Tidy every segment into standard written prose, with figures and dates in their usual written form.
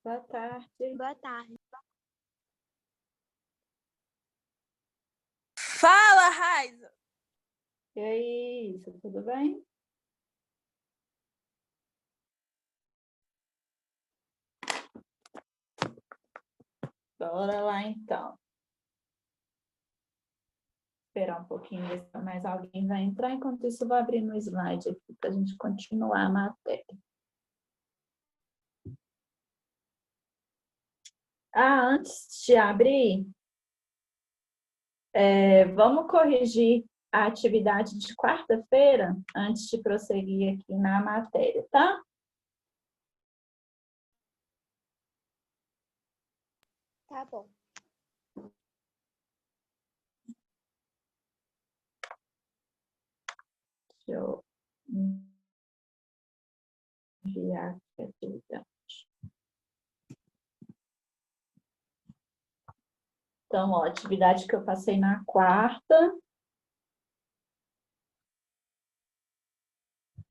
Boa tarde. Boa tarde. Fala, Raiza! E aí, isso, tudo bem? Bora lá, então. Esperar um pouquinho, ver se mais alguém vai entrar. Enquanto isso, eu vou abrir no slide aqui para a gente continuar a matéria. Antes de abrir, vamos corrigir a atividade de quarta-feira, antes de prosseguir aqui na matéria, tá? Tá bom. Deixa eu enviar aqui a atividade. Então, ó, a atividade que eu passei na quarta.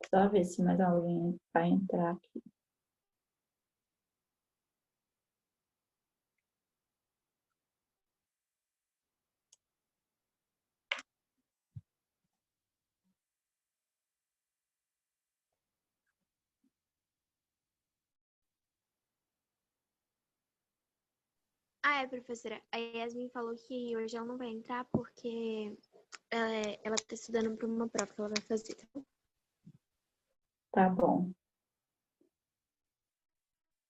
Só ver se mais alguém vai entrar aqui. Professora, a Yasmin falou que hoje ela não vai entrar porque ela tá estudando para uma prova que ela vai fazer. Tá bom.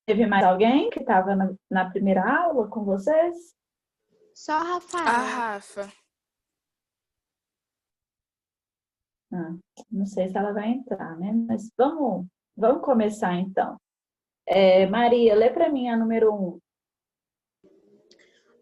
Teve mais alguém que estava na primeira aula com vocês? Só a Rafaela. A Rafa. Não sei se ela vai entrar, né? Mas vamos começar, então. Maria, lê para mim a número 1.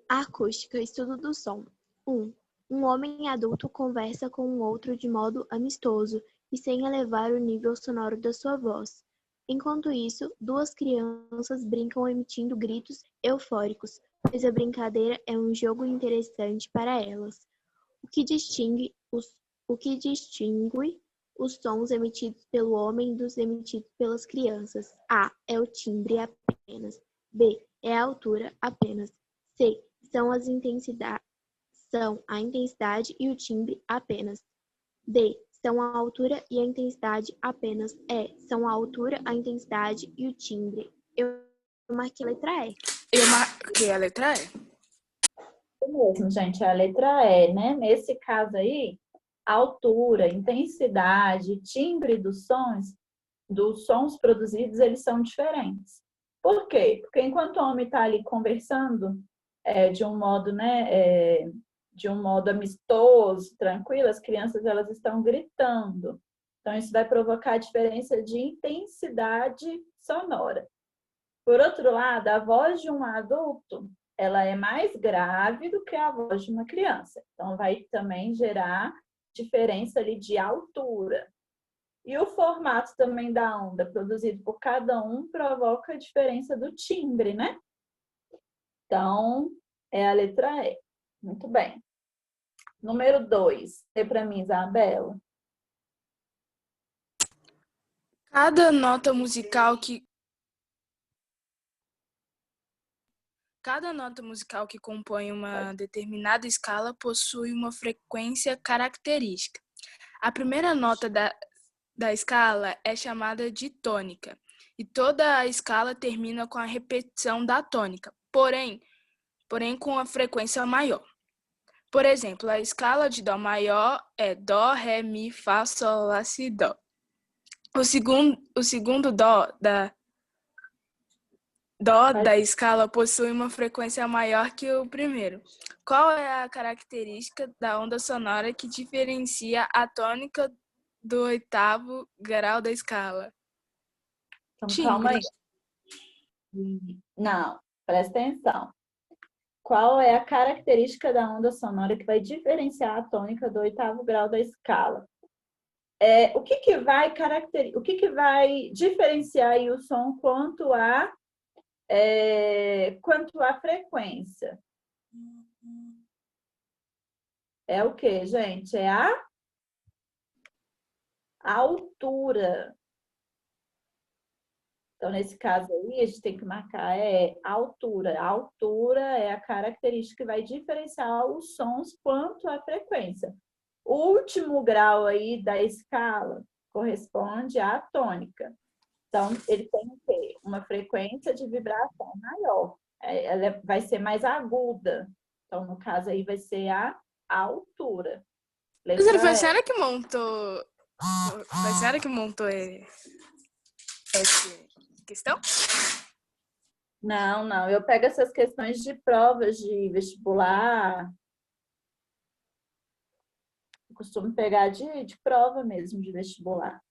Acústica, estudo do som. 1. Um homem adulto conversa com um outro de modo amistoso e sem elevar o nível sonoro da sua voz. Enquanto isso, duas crianças brincam emitindo gritos eufóricos, pois a brincadeira é um jogo interessante para elas. O que distingue os sons emitidos pelo homem dos emitidos pelas crianças? A. É o timbre apenas. B. É a altura apenas. C. São a intensidade e o timbre apenas. D. São a altura e a intensidade apenas. E. São a altura, a intensidade e o timbre. Eu marquei a letra E. Eu marquei a letra E. Isso mesmo, gente, é a letra E, né? Nesse caso aí, a altura, intensidade, timbre dos sons produzidos, eles são diferentes. Por quê? Porque enquanto o homem está ali conversando de um modo, né, de um modo amistoso, tranquilo, as crianças elas estão gritando. Então, isso vai provocar diferença de intensidade sonora. Por outro lado, a voz de um adulto, ela é mais grave do que a voz de uma criança. Então, vai também gerar diferença ali de altura. E o formato também da onda produzido por cada um provoca a diferença do timbre, né? Então, é a letra E. Muito bem. Número 2. Lê para mim, Isabela. Cada nota musical que compõe uma determinada escala possui uma frequência característica. A primeira nota da escala é chamada de tônica, e toda a escala termina com a repetição da tônica, porém com a frequência maior. Por exemplo, a escala de Dó maior é Dó, Ré, Mi, Fá, Sol, Lá, Si, Dó. O segundo Dó da escala possui uma frequência maior que o primeiro. Qual é a característica da onda sonora que diferencia a tônica do oitavo grau da escala? Então, calma aí. Não, presta atenção. Qual é a característica da onda sonora que vai diferenciar a tônica do oitavo grau da escala? O que vai diferenciar aí o som quanto à frequência? É o que, gente? É a altura. Então, nesse caso aí, a gente tem que marcar a altura. A altura é a característica que vai diferenciar os sons quanto à frequência. O último grau aí da escala corresponde à tônica. Então, ele tem que ter uma frequência de vibração maior. Ela vai ser mais aguda. Então, no caso aí, vai ser a altura. Professora, foi a senhora que montou... Foi a senhora que montou essa questão? Não, não. Eu pego essas questões de provas de vestibular. Eu costumo pegar de prova mesmo, de vestibular.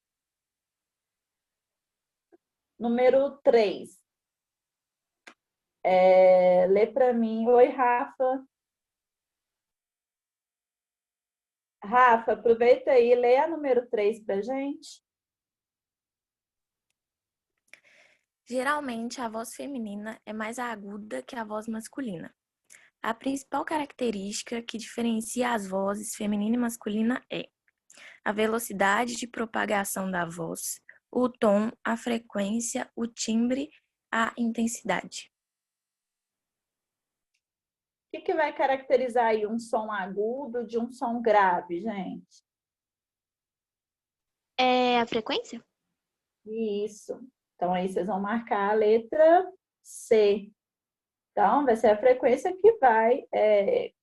Número 3. Lê para mim. Oi, Rafa. Rafa, aproveita aí e lê a número 3 para gente. Geralmente, a voz feminina é mais aguda que a voz masculina. A principal característica que diferencia as vozes feminina e masculina é a velocidade de propagação da voz, o tom, a frequência, o timbre, a intensidade. O que vai caracterizar aí um som agudo de um som grave, gente? É a frequência? Isso. Então, aí vocês vão marcar a letra C. Então, vai ser a frequência que vai... É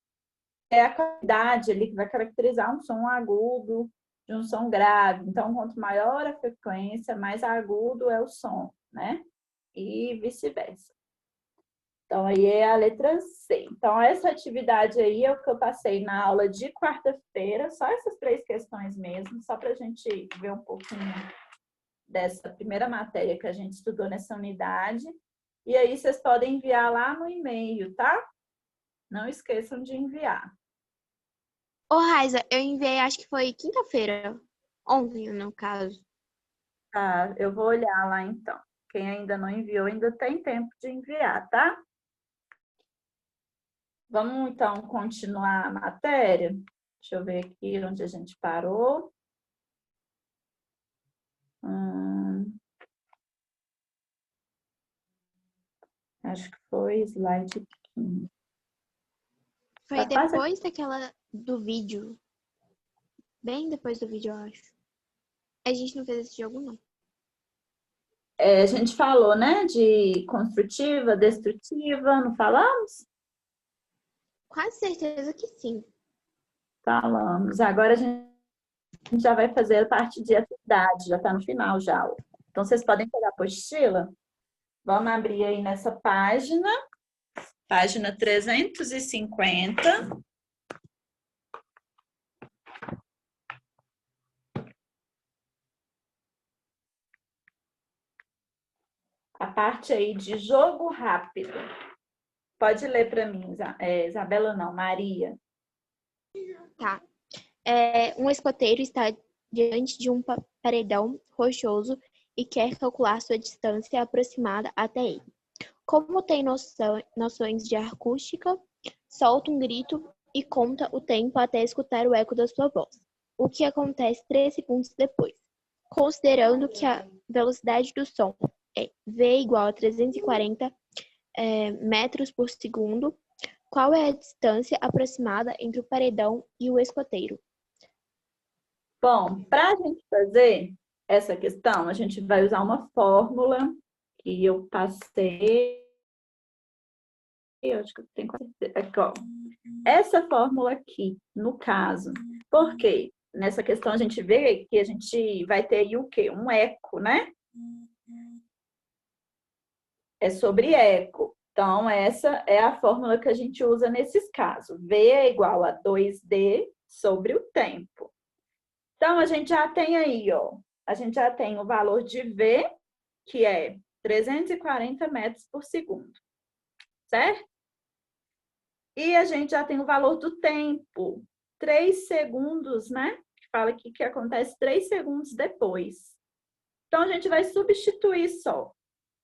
a qualidade ali que vai caracterizar um som agudo de um som grave. Então, quanto maior a frequência, mais agudo é o som, né? E vice-versa. Então, aí é a letra C. Então, essa atividade aí é o que eu passei na aula de quarta-feira, só essas 3 questões mesmo, só para a gente ver um pouquinho dessa primeira matéria que a gente estudou nessa unidade. E aí, vocês podem enviar lá no e-mail, tá? Não esqueçam de enviar. Ô, Raiza, eu enviei, acho que foi quinta-feira. Ontem, no caso. Tá, eu vou olhar lá então. Quem ainda não enviou, ainda tem tempo de enviar, tá? Vamos, então, continuar a matéria? Deixa eu ver aqui onde a gente parou. Acho que foi slide 15. Foi Tá quase... depois daquela do vídeo. Bem depois do vídeo, eu acho. A gente não fez esse jogo, não. A gente falou, né, de construtiva, destrutiva, não falamos? Quase certeza que sim. Falamos. Agora a gente já vai fazer a parte de atividade, já está no final já. Então, vocês podem pegar a apostila. Vamos abrir aí nessa página 350. A parte aí de jogo rápido. Pode ler para mim, Isabela não, Maria. Tá. Um escoteiro está diante de um paredão rochoso e quer calcular sua distância aproximada até ele. Como tem noções de acústica, solta um grito e conta o tempo até escutar o eco da sua voz, o que acontece 3 segundos depois. Considerando que a velocidade do som é V igual a 340 metros por segundo, qual é a distância aproximada entre o paredão e o escoteiro? Bom, para a gente fazer essa questão, a gente vai usar uma fórmula que eu passei. Eu acho que eu tenho aqui, ó. Essa fórmula aqui, no caso, porque nessa questão a gente vê que a gente vai ter aí o quê? Um eco, né? É sobre eco. Então, essa é a fórmula que a gente usa nesses casos. V é igual a 2D sobre o tempo. Então, a gente já tem aí, ó. A gente já tem o valor de V, que é 340 metros por segundo. Certo? E a gente já tem o valor do tempo. 3 segundos, né? Que fala aqui que acontece 3 segundos depois. Então, a gente vai substituir só.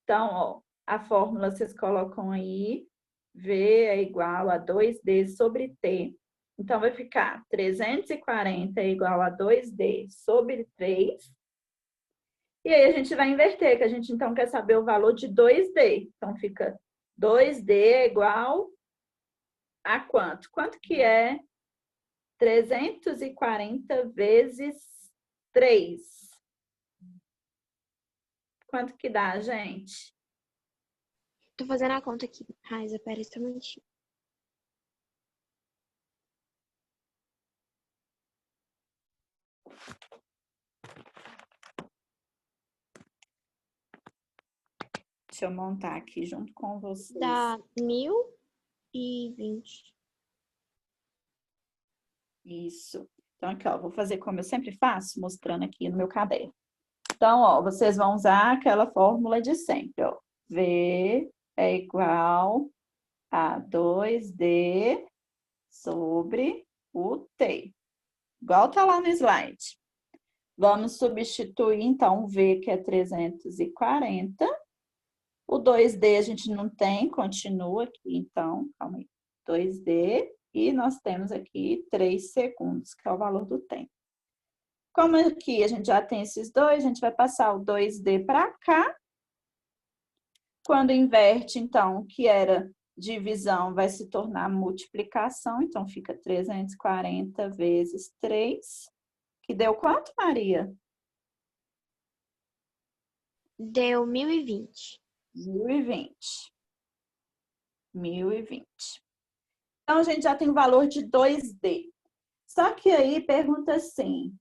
Então, ó, a fórmula vocês colocam aí, V é igual a 2D sobre T. Então, vai ficar 340 é igual a 2D sobre 3. E aí a gente vai inverter, que a gente então quer saber o valor de 2D. Então fica 2D é igual a quanto? Quanto que é 340 vezes 3? Quanto que dá, gente? Tô fazendo a conta aqui. Raiza, pera só um minutinho. Deixa eu montar aqui junto com vocês. Dá 1020. Isso. Então, aqui, ó, vou fazer como eu sempre faço, mostrando aqui no meu caderno. Então, ó, vocês vão usar aquela fórmula de sempre, ó. V é igual a 2D sobre o T. Igual tá lá no slide. Vamos substituir, então, o V, que é 340. O 2D a gente não tem, continua aqui, então, calma aí. 2D, e nós temos aqui 3 segundos, que é o valor do tempo. Como aqui a gente já tem esses dois, a gente vai passar o 2D para cá. Quando inverte, então, o que era divisão vai se tornar multiplicação, então fica 340 vezes 3, que deu quanto, Maria? Deu 1020. 1020. 1020. Então, a gente já tem o valor de 2D. Só que aí pergunta assim,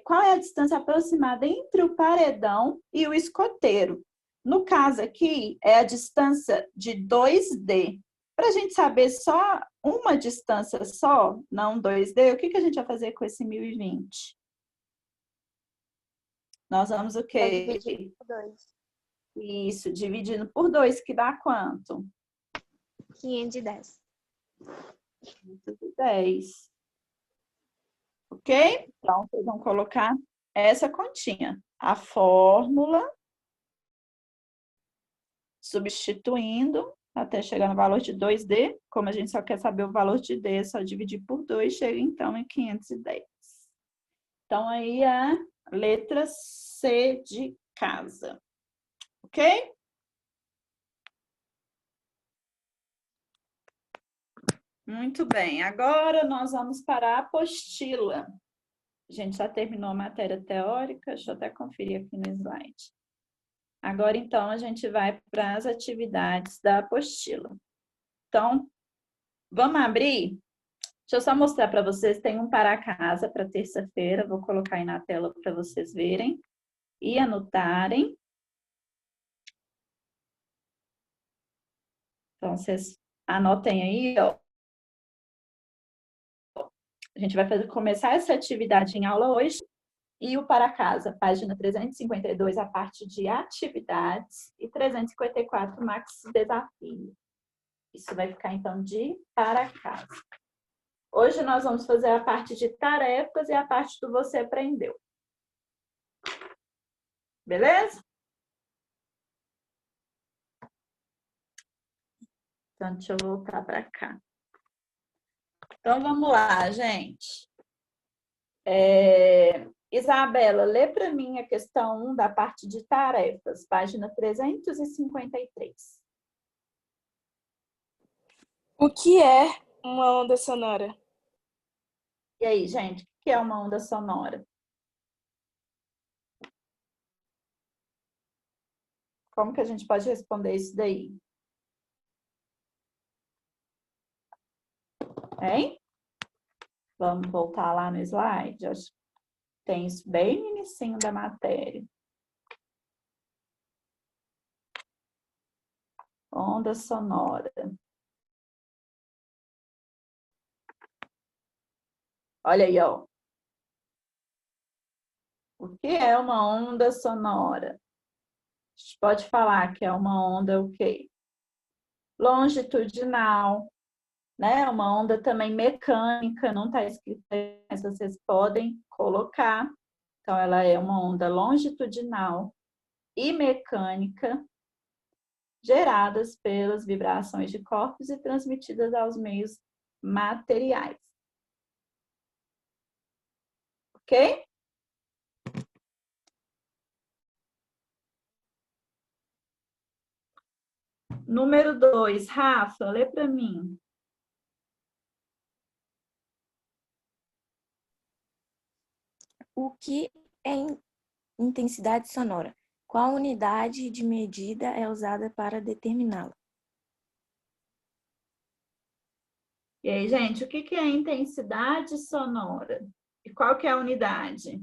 qual é a distância aproximada entre o paredão e o escoteiro? No caso aqui, é a distância de 2D. Para a gente saber só uma distância só, não 2D, o que a gente vai fazer com esse 1020? Nós vamos o quê? Dividir por 2. Isso, dividindo por 2, que dá quanto? 510. 510. Ok? Então, vocês vão colocar essa continha. A fórmula, substituindo, até chegar no valor de 2D. Como a gente só quer saber o valor de D, é só dividir por 2, chega então em 510. Então, aí é a letra C de casa. Ok? Muito bem. Agora nós vamos para a apostila. A gente já terminou a matéria teórica, deixa eu até conferir aqui no slide. Agora, então, a gente vai para as atividades da apostila. Então, vamos abrir? Deixa eu só mostrar para vocês, tem um para casa para terça-feira, vou colocar aí na tela para vocês verem e anotarem. Então, vocês anotem aí, ó. A gente vai começar essa atividade em aula hoje. E o para casa, página 352, a parte de atividades, e 354, max desafio. Isso vai ficar, então, de para casa. Hoje nós vamos fazer a parte de tarefas e a parte do você aprendeu. Beleza? Então, deixa eu voltar para cá. Então, vamos lá, gente. Isabela, lê para mim a questão 1 da parte de tarefas, página 353. O que é uma onda sonora? E aí, gente, o que é uma onda sonora? Como que a gente pode responder isso daí? Hein? Vamos voltar lá no slide? Acho que tem isso bem no inicinho da matéria. Onda sonora. Olha aí, ó. O que é uma onda sonora? A gente pode falar que é uma onda o quê? Longitudinal, né? Uma onda também mecânica, não está escrito aí, mas vocês podem colocar. Então, ela é uma onda longitudinal e mecânica, geradas pelas vibrações de corpos e transmitidas aos meios materiais. Ok? Número 2, Rafa, lê para mim. O que é intensidade sonora? Qual unidade de medida é usada para determiná-la? E aí, gente, o que é intensidade sonora? E qual que é a unidade?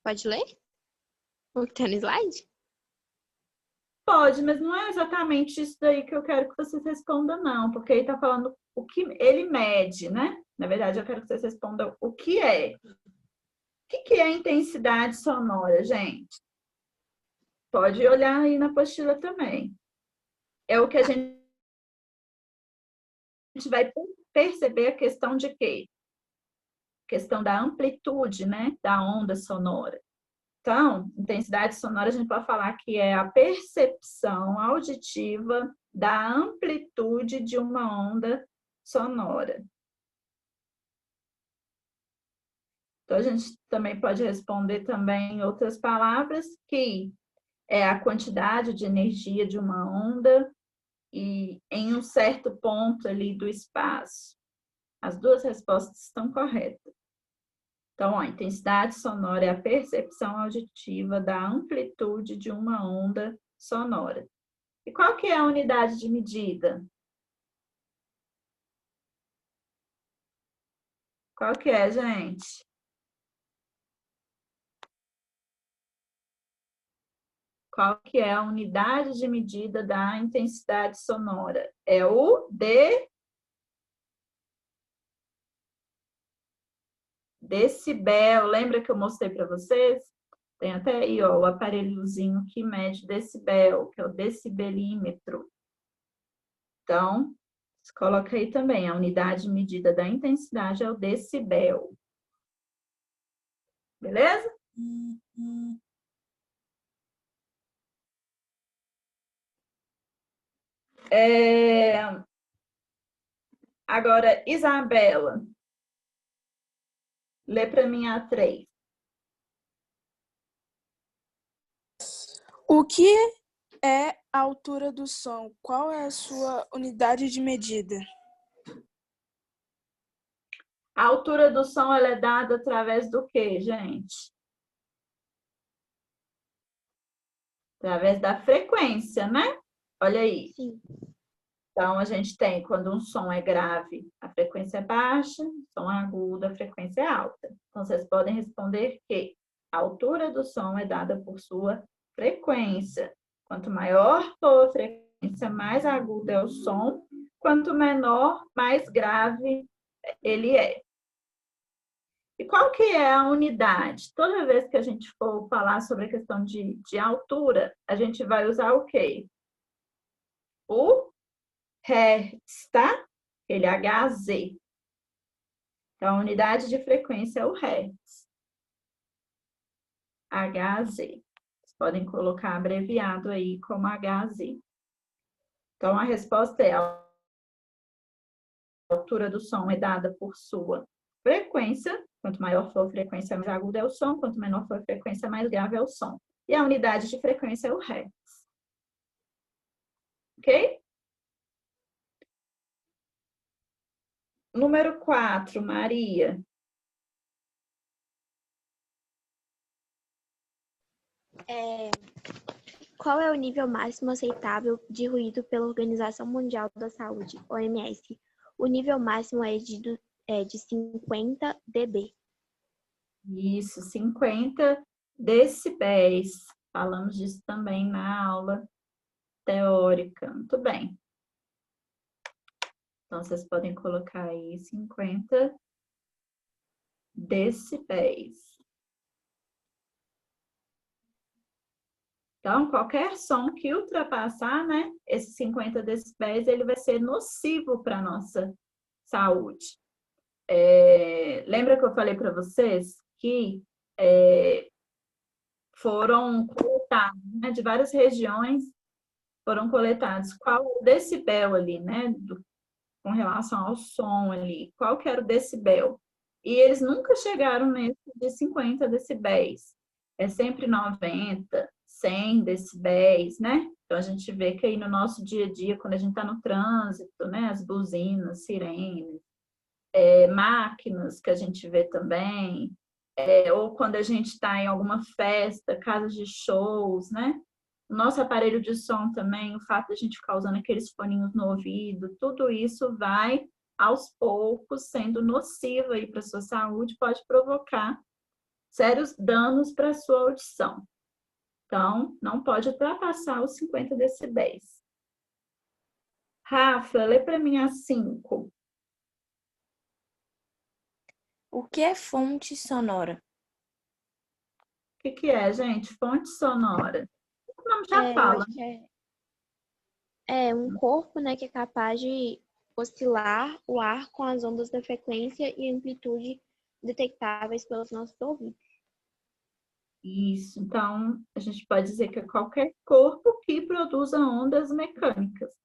Pode ler? O que tá no slide? Pode, mas não é exatamente isso daí que eu quero que vocês respondam, não, porque ele está falando o que ele mede, né? Na verdade, eu quero que vocês respondam o que é. O que é intensidade sonora, gente? Pode olhar aí na apostila também. É o que a gente vai perceber a questão de quê? Questão da amplitude, né? Da onda sonora. Então, intensidade sonora a gente pode falar que é a percepção auditiva da amplitude de uma onda sonora. Então, a gente também pode responder também em outras palavras que é a quantidade de energia de uma onda e em um certo ponto ali do espaço. As duas respostas estão corretas. Então, ó, a intensidade sonora é a percepção auditiva da amplitude de uma onda sonora. E qual que é a unidade de medida? Qual que é, gente? Qual que é a unidade de medida da intensidade sonora? É o decibel. Lembra que eu mostrei para vocês? Tem até aí, ó, o aparelhozinho que mede decibel, que é o decibelímetro. Então, você coloca aí também, a unidade de medida da intensidade é o decibel. Beleza? Agora, Isabela, lê para mim a 3. O que é a altura do som? Qual é a sua unidade de medida? A altura do som ela é dada através do quê, gente? Através da frequência, né? Olha aí. Sim. Então, a gente tem, quando um som é grave, a frequência é baixa, som agudo, a frequência é alta. Então, vocês podem responder que a altura do som é dada por sua frequência. Quanto maior for a frequência, mais agudo é o som. Quanto menor, mais grave ele é. E qual que é a unidade? Toda vez que a gente for falar sobre a questão de altura, a gente vai usar o quê? O Hertz, tá? Ele é Hz. Então, a unidade de frequência é o Hertz. Hz. Vocês podem colocar abreviado aí como Hz. Então, a resposta é: a altura do som é dada por sua frequência. Quanto maior for a frequência, mais agudo é o som. Quanto menor for a frequência, mais grave é o som. E a unidade de frequência é o Hertz. Ok? Número 4, Maria. Qual é o nível máximo aceitável de ruído pela Organização Mundial da Saúde, OMS? O nível máximo é de 50 dB. Isso, 50 decibéis. Falamos disso também na aula teórica. Muito bem. Então, vocês podem colocar aí 50 decibéis. Então, qualquer som que ultrapassar, né, esses 50 decibéis, ele vai ser nocivo para a nossa saúde. Lembra que eu falei para vocês que foram coletados, né, de várias regiões, foram coletados qual o decibel ali, né, com relação ao som ali, qual que era o decibel. E eles nunca chegaram nesse de 50 decibéis. é sempre 90, 100 decibéis, né? Então, a gente vê que aí no nosso dia a dia, quando a gente está no trânsito, né? As buzinas, sirenes, máquinas que a gente vê também, ou quando a gente está em alguma festa, casas de shows, né? O nosso aparelho de som também, o fato de a gente ficar usando aqueles foninhos no ouvido, tudo isso vai, aos poucos, sendo nocivo aí para a sua saúde, pode provocar sérios danos para a sua audição. Então, não pode ultrapassar os 50 decibéis. Rafa, lê para mim a 5. O que é fonte sonora? O que é, gente? Fonte sonora. O nome já Eu fala. acho que é um corpo, né, que é capaz de oscilar o ar com as ondas da frequência e amplitude detectáveis pelos nossos ouvidos. Isso. Então, a gente pode dizer que é qualquer corpo que produza ondas mecânicas,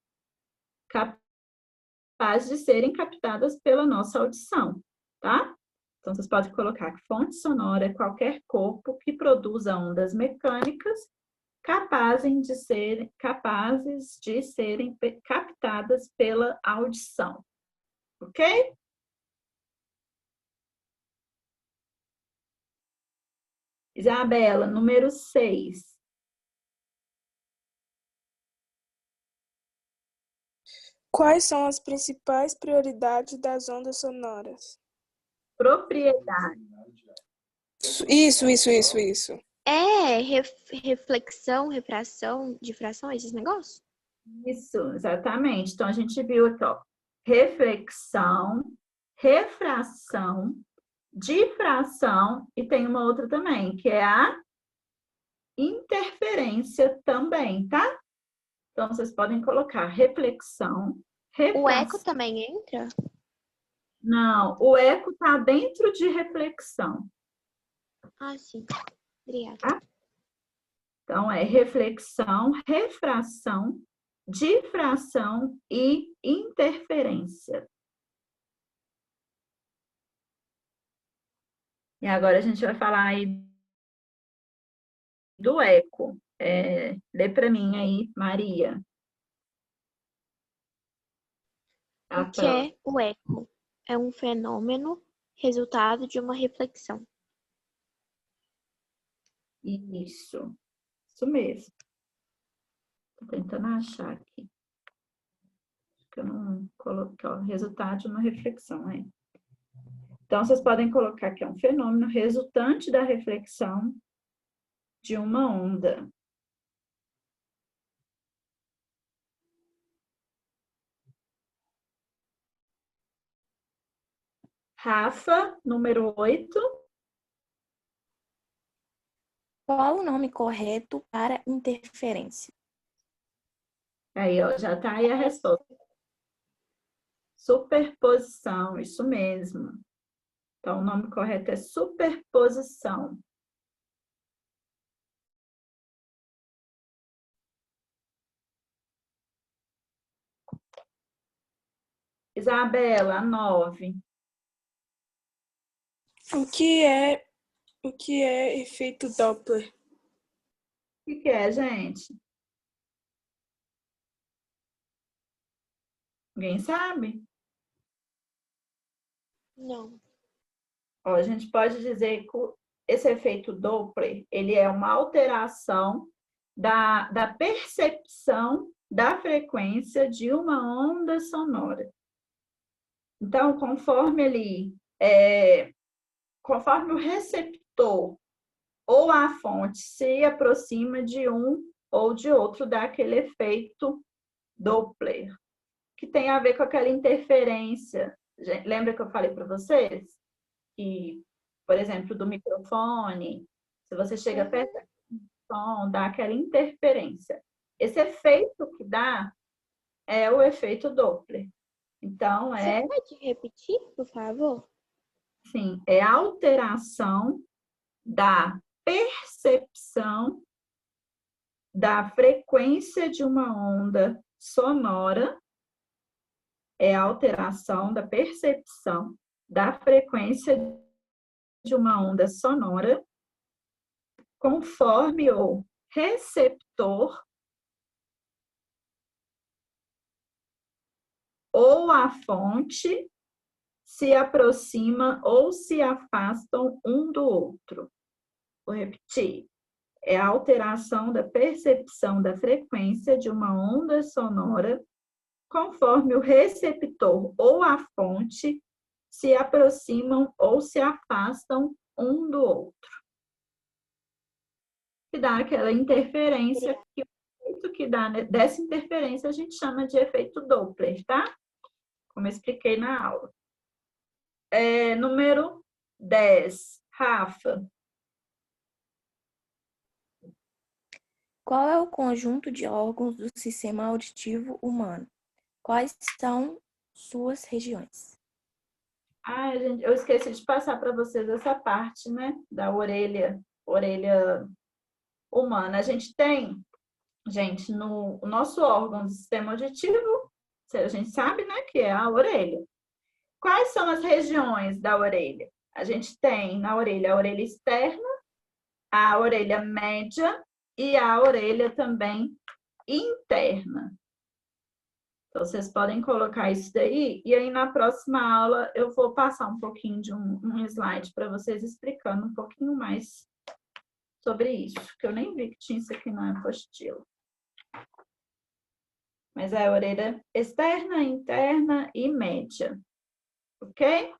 capazes de serem captadas pela nossa audição, tá? Então, vocês podem colocar que fonte sonora é qualquer corpo que produza ondas mecânicas capazes de serem captadas pela audição, ok? Isabela, número 6. Quais são as principais prioridades das ondas sonoras? Propriedade. Isso. Reflexão, refração, difração, esses negócios? Isso, exatamente. Então, a gente viu aqui, ó, reflexão, refração, difração, e tem uma outra também, que é a interferência também, tá? Então, vocês podem colocar reflexão, refração. O eco também entra? Não, o eco está dentro de reflexão. Ah, sim. Obrigada. Tá? Então, é reflexão, refração, difração e interferência. E agora a gente vai falar aí do eco. Lê para mim aí, Maria. O que é o eco? É um fenômeno resultado de uma reflexão. Isso mesmo. Tô tentando achar aqui. Acho que eu não coloquei, ó, resultado de uma reflexão, hein? Então, vocês podem colocar que é um fenômeno resultante da reflexão de uma onda. Rafa, número 8. Qual o nome correto para interferência? Aí, ó, já tá aí a resposta. Superposição, isso mesmo. Então, o nome correto é superposição. Isabela, 9. O que é efeito Doppler? O que é, gente? Alguém sabe? Não. Ó, a gente pode dizer que esse efeito Doppler, ele é uma alteração da percepção da frequência de uma onda sonora. Então, conforme o receptor ou a fonte se aproxima de um ou de outro daquele efeito Doppler, que tem a ver com aquela interferência. Lembra que eu falei para vocês? Que, por exemplo, do microfone, se você chega perto do som, dá aquela interferência. Esse efeito que dá é o efeito Doppler. Então, Você pode repetir, por favor? sim, é a alteração da percepção da frequência de uma onda sonora, é a alteração da percepção da frequência de uma onda sonora conforme o receptor ou a fonte se aproximam ou se afastam um do outro. Vou repetir. É a alteração da percepção da frequência de uma onda sonora conforme o receptor ou a fonte se aproximam ou se afastam um do outro. Que dá aquela interferência, que o efeito que dá dessa interferência a gente chama de efeito Doppler, tá? Como eu expliquei na aula. Número 10, Rafa. Qual é o conjunto de órgãos do sistema auditivo humano? Quais são suas regiões? Gente, eu esqueci de passar para vocês essa parte, né? Da orelha humana. A gente tem, gente, no nosso órgão do sistema auditivo, a gente sabe, né, que é a orelha. Quais são as regiões da orelha? A gente tem na orelha a orelha externa, a orelha média e a orelha também interna. Então, vocês podem colocar isso daí, e aí na próxima aula eu vou passar um pouquinho de um slide para vocês explicando um pouquinho mais sobre isso, que eu nem vi que tinha isso aqui na apostila. Mas é a orelha externa, interna e média, ok?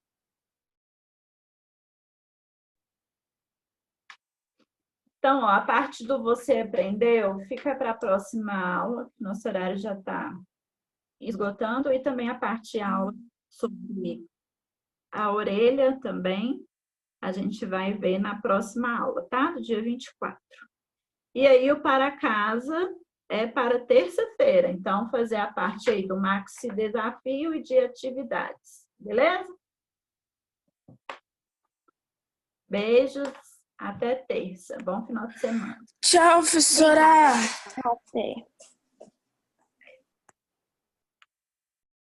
Então, ó, a parte do você aprendeu fica para a próxima aula, nosso horário já está esgotando, e também a parte aula sobre a orelha também, a gente vai ver na próxima aula, tá? Do dia 24. E aí, o para casa é para terça-feira, então, fazer a parte aí do maxi desafio e de atividades, beleza? Beijos, até terça. Bom final de semana. Tchau, professora! Até.